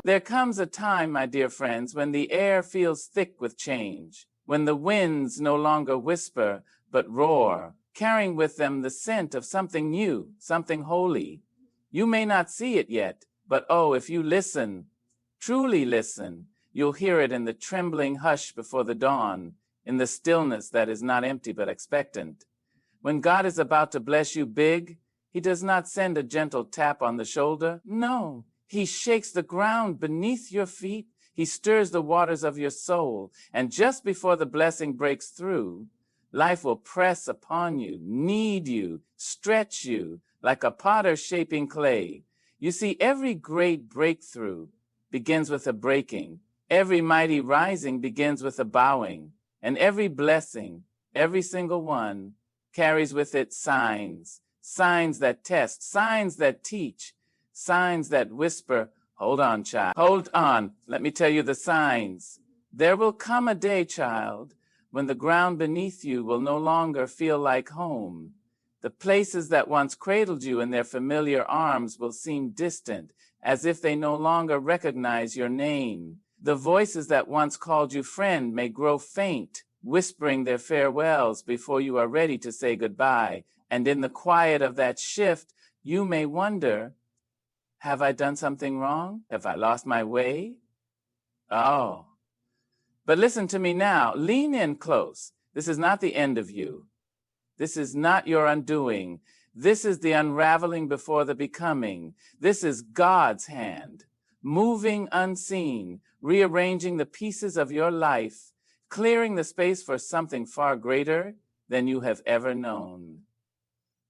There comes a time, my dear friends, when the air feels thick with change, when the winds no longer whisper, but roar, carrying with them the scent of something new, something holy. You may not see it yet, but oh, if you listen, truly listen, you'll hear it in the trembling hush before the dawn, in the stillness that is not empty but expectant. When God is about to bless you big, he does not send a gentle tap on the shoulder. No, he shakes the ground beneath your feet. He stirs the waters of your soul. And just before the blessing breaks through, life will press upon you, knead you, stretch you, like a potter shaping clay. You see, every great breakthrough begins with a breaking. Every mighty rising begins with a bowing. And every blessing, every single one, carries with it signs. Signs that test, signs that teach, signs that whisper, hold on, child, hold on, let me tell you the signs. There will come a day, child, when the ground beneath you will no longer feel like home. The places that once cradled you in their familiar arms will seem distant, as if they no longer recognize your name. The voices that once called you friend may grow faint, whispering their farewells before you are ready to say goodbye. And in the quiet of that shift, you may wonder, have I done something wrong? Have I lost my way? Oh. But listen to me now. Lean in close. This is not the end of you. This is not your undoing. This is the unraveling before the becoming. This is God's hand, moving unseen, rearranging the pieces of your life, clearing the space for something far greater than you have ever known.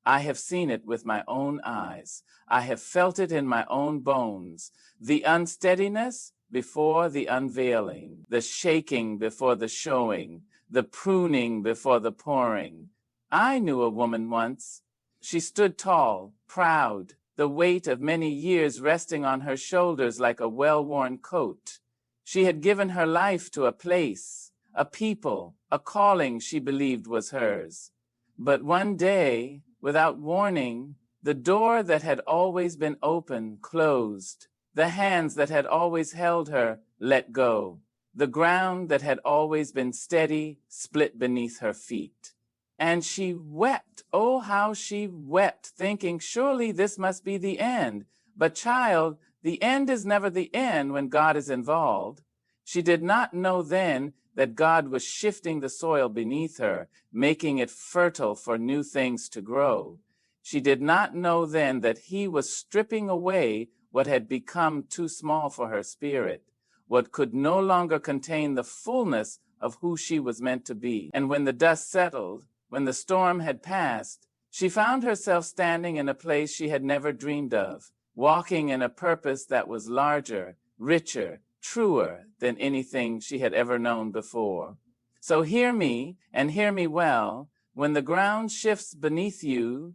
I have seen it with my own eyes. I have felt it in my own bones. The unsteadiness before the unveiling, the shaking before the showing, the pruning before the pouring. I knew a woman once. She stood tall, proud, the weight of many years resting on her shoulders like a well-worn coat. She had given her life to a place, a people, a calling she believed was hers. But one day, without warning, the door that had always been open closed. The hands that had always held her let go. The ground that had always been steady split beneath her feet. And she wept, oh how she wept, thinking surely this must be the end. But child, the end is never the end when God is involved. She did not know then that God was shifting the soil beneath her, making it fertile for new things to grow. She did not know then that he was stripping away what had become too small for her spirit, what could no longer contain the fullness of who she was meant to be. And when the dust settled, when the storm had passed, she found herself standing in a place she had never dreamed of, walking in a purpose that was larger, richer, truer than anything she had ever known before. So hear me, and hear me well. When the ground shifts beneath you,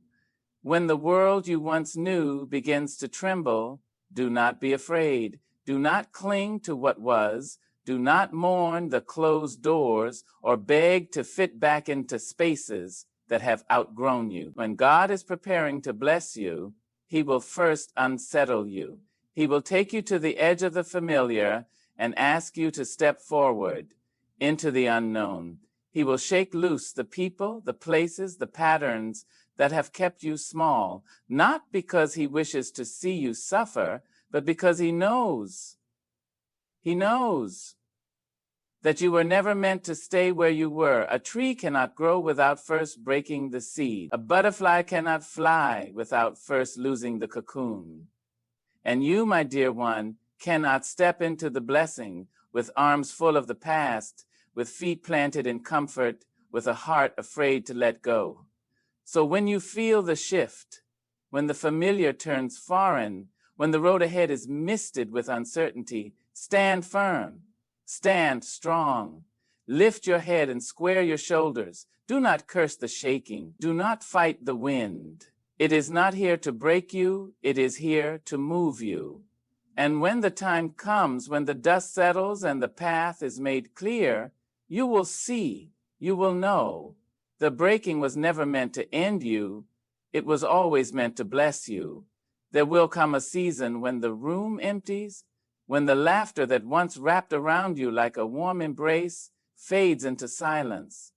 when the world you once knew begins to tremble, do not be afraid. Do not cling to what was. Do not mourn the closed doors or beg to fit back into spaces that have outgrown you. When God is preparing to bless you, he will first unsettle you. He will take you to the edge of the familiar and ask you to step forward into the unknown. He will shake loose the people, the places, the patterns that have kept you small, not because he wishes to see you suffer, but because he knows that you were never meant to stay where you were. A tree cannot grow without first breaking the seed. A butterfly cannot fly without first losing the cocoon. And you, my dear one, cannot step into the blessing with arms full of the past, with feet planted in comfort, with a heart afraid to let go. So when you feel the shift, when the familiar turns foreign, when the road ahead is misted with uncertainty, stand firm, stand strong, lift your head and square your shoulders. Do not curse the shaking. Do not fight the wind. It is not here to break you. It is here to move you. And when the time comes, when the dust settles and the path is made clear, you will see, you will know. The breaking was never meant to end you. It was always meant to bless you. There will come a season when the room empties, when the laughter that once wrapped around you like a warm embrace fades into silence.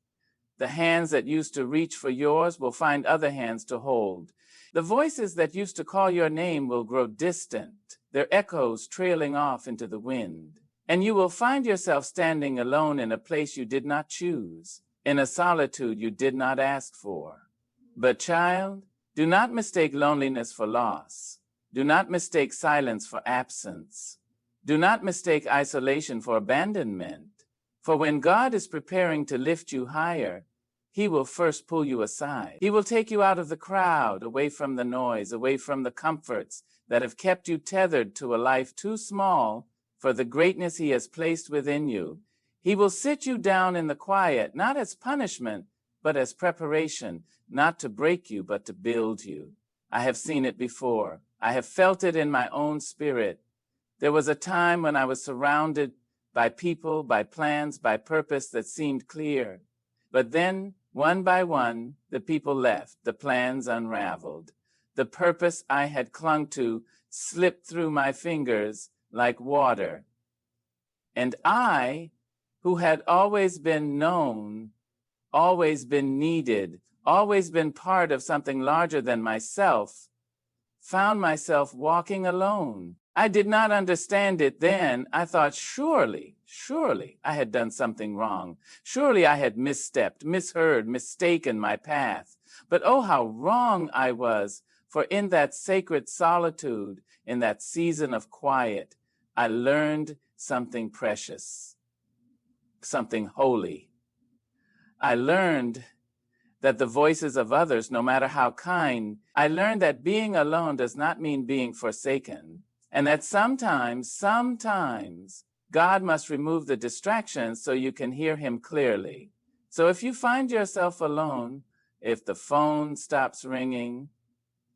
The hands that used to reach for yours will find other hands to hold. The voices that used to call your name will grow distant, their echoes trailing off into the wind. And you will find yourself standing alone in a place you did not choose, in a solitude you did not ask for. But child, do not mistake loneliness for loss. Do not mistake silence for absence. Do not mistake isolation for abandonment. For when God is preparing to lift you higher, He will first pull you aside. He will take you out of the crowd, away from the noise, away from the comforts that have kept you tethered to a life too small for the greatness He has placed within you. He will sit you down in the quiet, not as punishment, but as preparation, not to break you, but to build you. I have seen it before. I have felt it in my own spirit. There was a time when I was surrounded by people, by plans, by purpose that seemed clear. But then, one by one, the people left, the plans unraveled. The purpose I had clung to slipped through my fingers like water. And I, who had always been known, always been needed, always been part of something larger than myself, found myself walking alone. I did not understand it then. I thought, surely I had done something wrong. Surely I had misstepped, misheard, mistaken my path. But oh, how wrong I was, for in that sacred solitude, in that season of quiet, I learned something precious, something holy. I learned that the voices of others, no matter how kind, I learned that being alone does not mean being forsaken, and that sometimes, God must remove the distractions so you can hear Him clearly. So if you find yourself alone, if the phone stops ringing,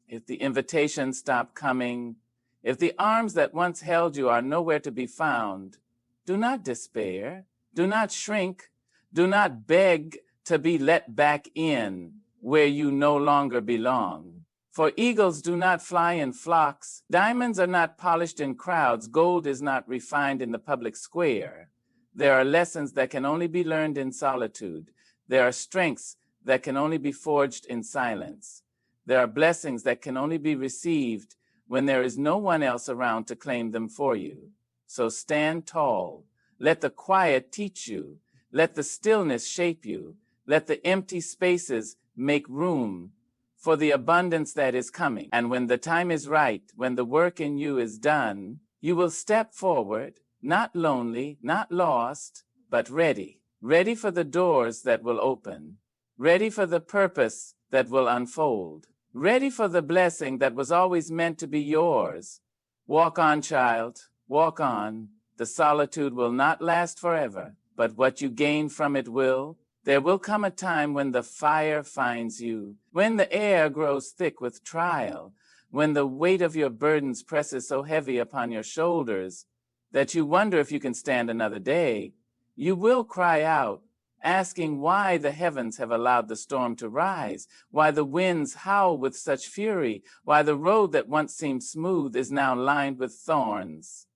if the invitations stop coming, if the arms that once held you are nowhere to be found, do not despair, do not shrink, do not beg to be let back in where you no longer belong. For eagles do not fly in flocks, diamonds are not polished in crowds, gold is not refined in the public square. There are lessons that can only be learned in solitude. There are strengths that can only be forged in silence. There are blessings that can only be received when there is no one else around to claim them for you. So stand tall. Let the quiet teach you. Let the stillness shape you. Let the empty spaces make room for the abundance that is coming. And when the time is right, when the work in you is done, you will step forward, not lonely, not lost, but ready. Ready for the doors that will open. Ready for the purpose that will unfold. Ready for the blessing that was always meant to be yours. Walk on, child, walk on. The solitude will not last forever, but what you gain from it will. There will come a time when the fire finds you, when the air grows thick with trial, when the weight of your burdens presses so heavy upon your shoulders that you wonder if you can stand another day. You will cry out, asking why the heavens have allowed the storm to rise, why the winds howl with such fury, why the road that once seemed smooth is now lined with thorns.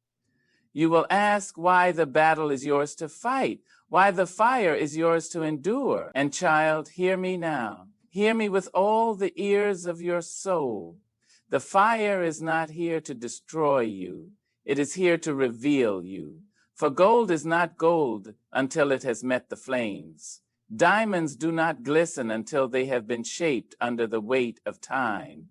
You will ask why the battle is yours to fight, why the fire is yours to endure. And child, hear me now. Hear me with all the ears of your soul. The fire is not here to destroy you. It is here to reveal you. For gold is not gold until it has met the flames. Diamonds do not glisten until they have been shaped under the weight of time.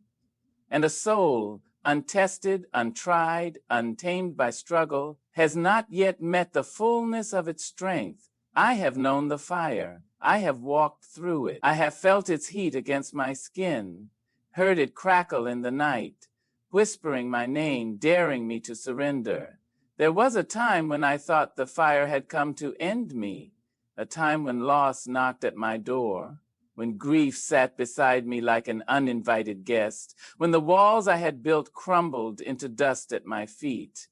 And a soul, untested, untried, untamed by struggle, has not yet met the fullness of its strength. I have known the fire. I have walked through it. I have felt its heat against my skin, heard it crackle in the night, whispering my name, daring me to surrender. There was a time when I thought the fire had come to end me, a time when loss knocked at my door, when grief sat beside me like an uninvited guest, when the walls I had built crumbled into dust at my feet.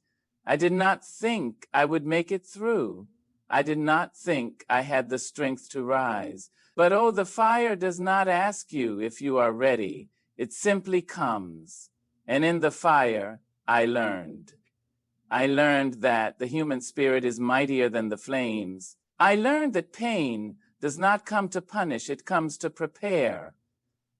I did not think I would make it through. I did not think I had the strength to rise. But oh, the fire does not ask you if you are ready. It simply comes. And in the fire, I learned. I learned that the human spirit is mightier than the flames. I learned that pain does not come to punish, it comes to prepare.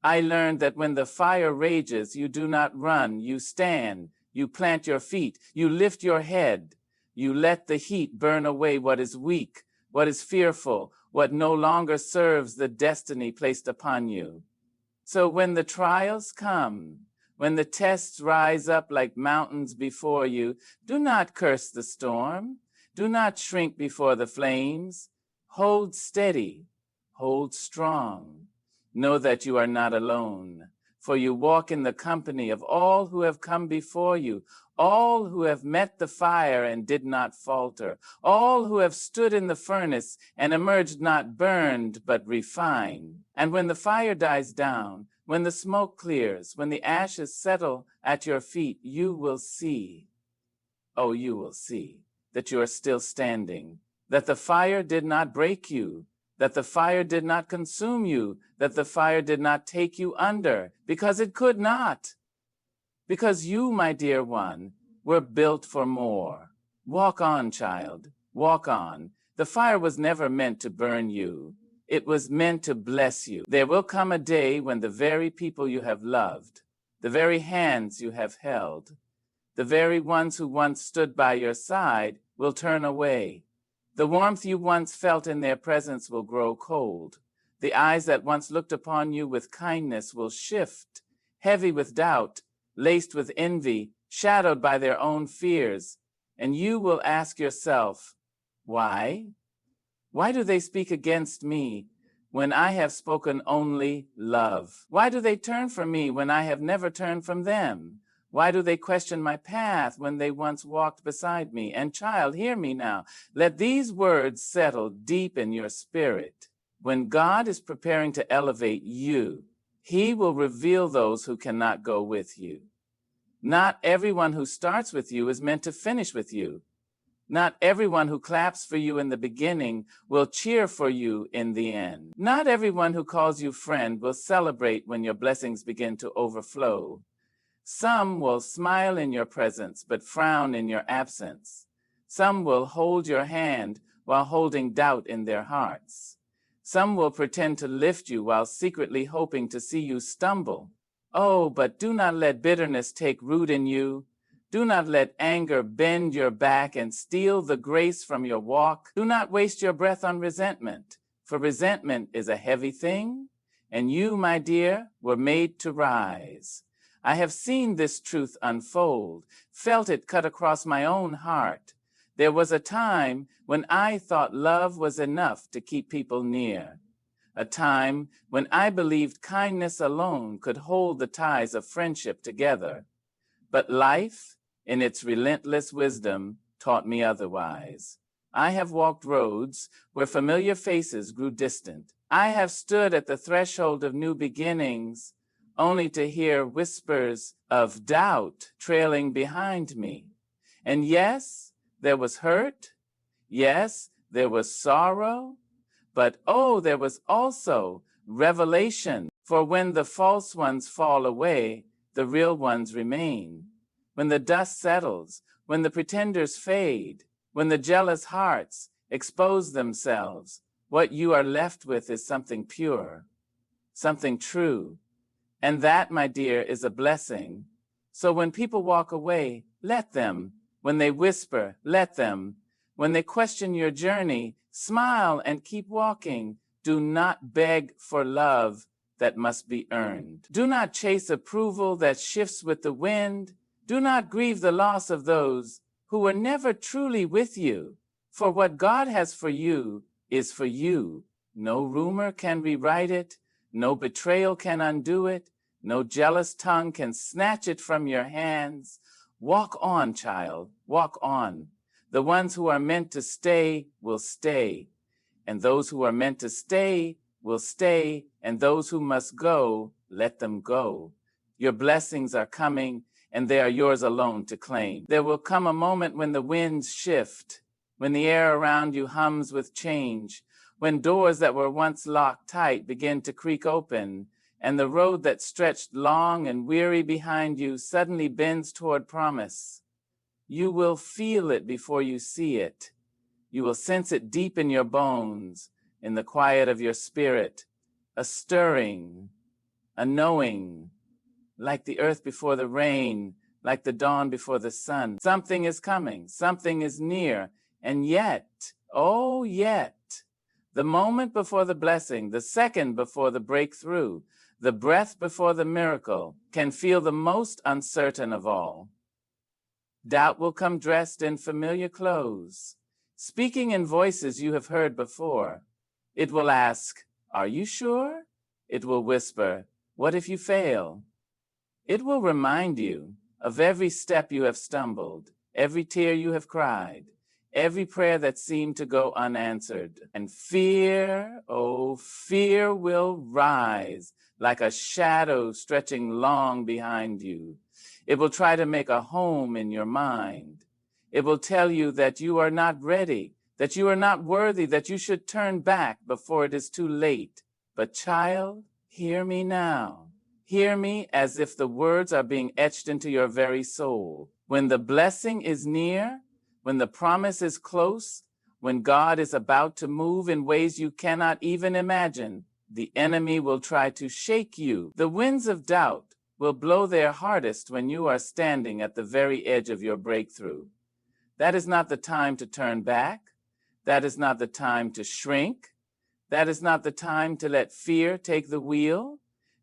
I learned that when the fire rages, you do not run, you stand, you plant your feet, you lift your head, you let the heat burn away what is weak, what is fearful, what no longer serves the destiny placed upon you. So when the trials come, when the tests rise up like mountains before you, do not curse the storm, do not shrink before the flames. Hold steady, hold strong. Know that you are not alone, for you walk in the company of all who have come before you, all who have met the fire and did not falter, all who have stood in the furnace and emerged not burned but refined. And when the fire dies down, when the smoke clears, when the ashes settle at your feet, you will see, oh, you will see that you are still standing, that the fire did not break you, that the fire did not consume you, that the fire did not take you under, because it could not. Because you, my dear one, were built for more. Walk on, child, walk on. The fire was never meant to burn you. It was meant to bless you. There will come a day when the very people you have loved, the very hands you have held, the very ones who once stood by your side will turn away. The warmth you once felt in their presence will grow cold. The eyes that once looked upon you with kindness will shift, heavy with doubt, laced with envy, shadowed by their own fears. And you will ask yourself, why? Why do they speak against me when I have spoken only love? Why do they turn from me when I have never turned from them? Why do they question my path when they once walked beside me? And child, hear me now. Let these words settle deep in your spirit. When God is preparing to elevate you, He will reveal those who cannot go with you. Not everyone who starts with you is meant to finish with you. Not everyone who claps for you in the beginning will cheer for you in the end. Not everyone who calls you friend will celebrate when your blessings begin to overflow. Some will smile in your presence, but frown in your absence. Some will hold your hand while holding doubt in their hearts. Some will pretend to lift you while secretly hoping to see you stumble. Oh, but do not let bitterness take root in you. Do not let anger bend your back and steal the grace from your walk. Do not waste your breath on resentment, for resentment is a heavy thing, and you, my dear, were made to rise. I have seen this truth unfold, felt it cut across my own heart. There was a time when I thought love was enough to keep people near. A time when I believed kindness alone could hold the ties of friendship together. But life, in its relentless wisdom, taught me otherwise. I have walked roads where familiar faces grew distant. I have stood at the threshold of new beginnings, only to hear whispers of doubt trailing behind me. And yes, there was hurt. Yes, there was sorrow. But oh, there was also revelation. For when the false ones fall away, the real ones remain. When the dust settles, when the pretenders fade, when the jealous hearts expose themselves, what you are left with is something pure, something true. And that, my dear, is a blessing. So when people walk away, let them. When they whisper, let them. When they question your journey, smile and keep walking. Do not beg for love that must be earned. Do not chase approval that shifts with the wind. Do not grieve the loss of those who were never truly with you. For what God has for you is for you. No rumor can rewrite it. No betrayal can undo it. No jealous tongue can snatch it from your hands. Walk on, child, walk on. The ones who are meant to stay will stay. And those who are meant to stay will stay. And those who must go, let them go. Your blessings are coming, and they are yours alone to claim. There will come a moment when the winds shift, when the air around you hums with change, when doors that were once locked tight begin to creak open, and the road that stretched long and weary behind you suddenly bends toward promise. You will feel it before you see it. You will sense it deep in your bones, in the quiet of your spirit, a stirring, a knowing, like the earth before the rain, like the dawn before the sun. Something is coming, something is near, and yet, oh yet, the moment before the blessing, the second before the breakthrough, the breath before the miracle, can feel the most uncertain of all. Doubt will come dressed in familiar clothes, speaking in voices you have heard before. It will ask, "Are you sure?" It will whisper, "What if you fail?" It will remind you of every step you have stumbled, every tear you have cried, every prayer that seemed to go unanswered. And fear, oh, fear will rise like a shadow stretching long behind you. It will try to make a home in your mind. It will tell you that you are not ready, that you are not worthy, that you should turn back before it is too late. But child, hear me now. Hear me as if the words are being etched into your very soul. When the blessing is near, when the promise is close, when God is about to move in ways you cannot even imagine, the enemy will try to shake you. The winds of doubt will blow their hardest when you are standing at the very edge of your breakthrough. That is not the time to turn back. That is not the time to shrink. That is not the time to let fear take the wheel.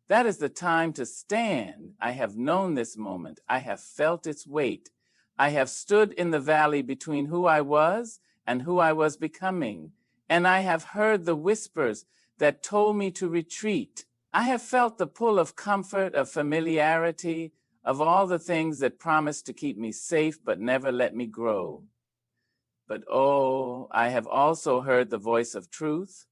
That is the time to stand. I have known this moment. I have felt its weight. I have stood in the valley between who I was and who I was becoming, and I have heard the whispers that told me to retreat. I have felt the pull of comfort, of familiarity, of all the things that promised to keep me safe but never let me grow. But oh, I have also heard the voice of truth.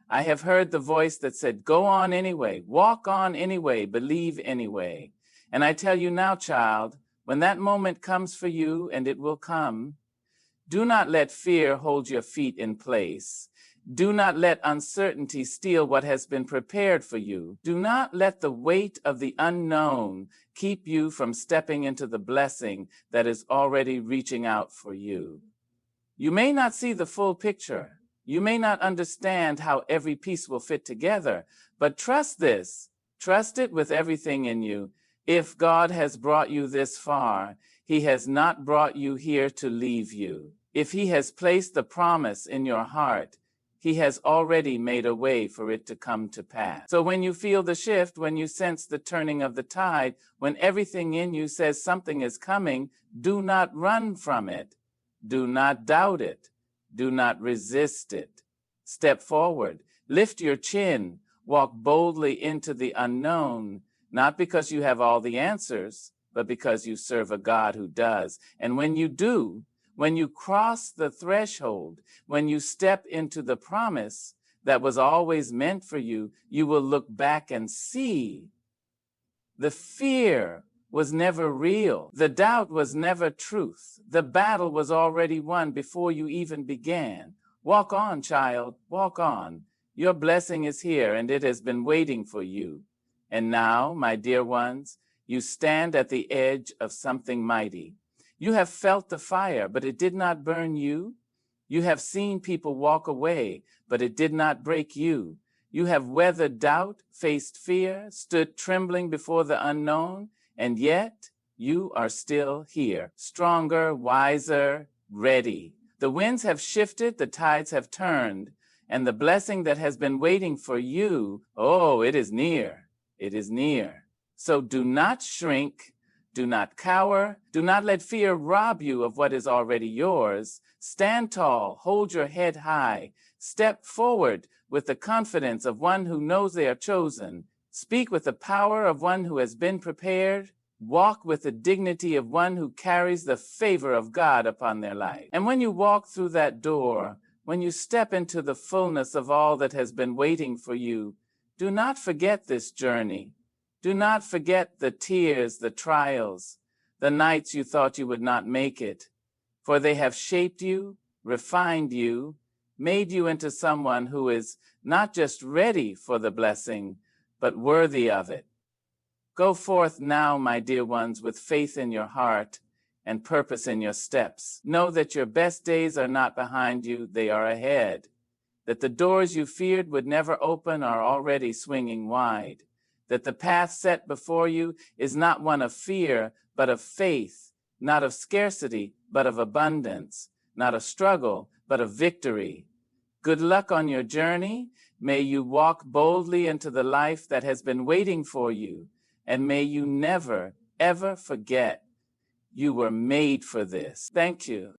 I have heard the voice that said, "Go on anyway, walk on anyway, believe anyway." And I tell you now, child, when that moment comes for you, and it will come, do not let fear hold your feet in place. Do not let uncertainty steal what has been prepared for you. Do not let the weight of the unknown keep you from stepping into the blessing that is already reaching out for you. You may not see the full picture. You may not understand how every piece will fit together, but trust this. Trust it with everything in you. If God has brought you this far, He has not brought you here to leave you. If He has placed the promise in your heart, He has already made a way for it to come to pass. So when you feel the shift, when you sense the turning of the tide, when everything in you says something is coming, do not run from it. Do not doubt it. Do not resist it. Step forward. Lift your chin. Walk boldly into the unknown, not because you have all the answers, but because you serve a God who does. And when you do, when you cross the threshold, when you step into the promise that was always meant for you, you will look back and see the fear was never real. The doubt was never truth. The battle was already won before you even began. Walk on, child, walk on. Your blessing is here, and it has been waiting for you. And now, my dear ones, you stand at the edge of something mighty. You have felt the fire, but it did not burn you. You have seen people walk away, but it did not break you. You have weathered doubt, faced fear, stood trembling before the unknown, and yet you are still here, stronger, wiser, ready. The winds have shifted, the tides have turned, and the blessing that has been waiting for you, oh, it is near. It is near. So do not shrink. Do not cower. Do not let fear rob you of what is already yours. Stand tall. Hold your head high. Step forward with the confidence of one who knows they are chosen. Speak with the power of one who has been prepared. Walk with the dignity of one who carries the favor of God upon their life. And when you walk through that door, when you step into the fullness of all that has been waiting for you, do not forget this journey. Do not forget the tears, the trials, the nights you thought you would not make it, for they have shaped you, refined you, made you into someone who is not just ready for the blessing, but worthy of it. Go forth now, my dear ones, with faith in your heart, and purpose in your steps. Know that your best days are not behind you, they are ahead. That the doors you feared would never open are already swinging wide. That the path set before you is not one of fear, but of faith, not of scarcity, but of abundance, not of struggle, but of victory. Good luck on your journey. May you walk boldly into the life that has been waiting for you, and may you never, ever forget you were made for this. Thank you.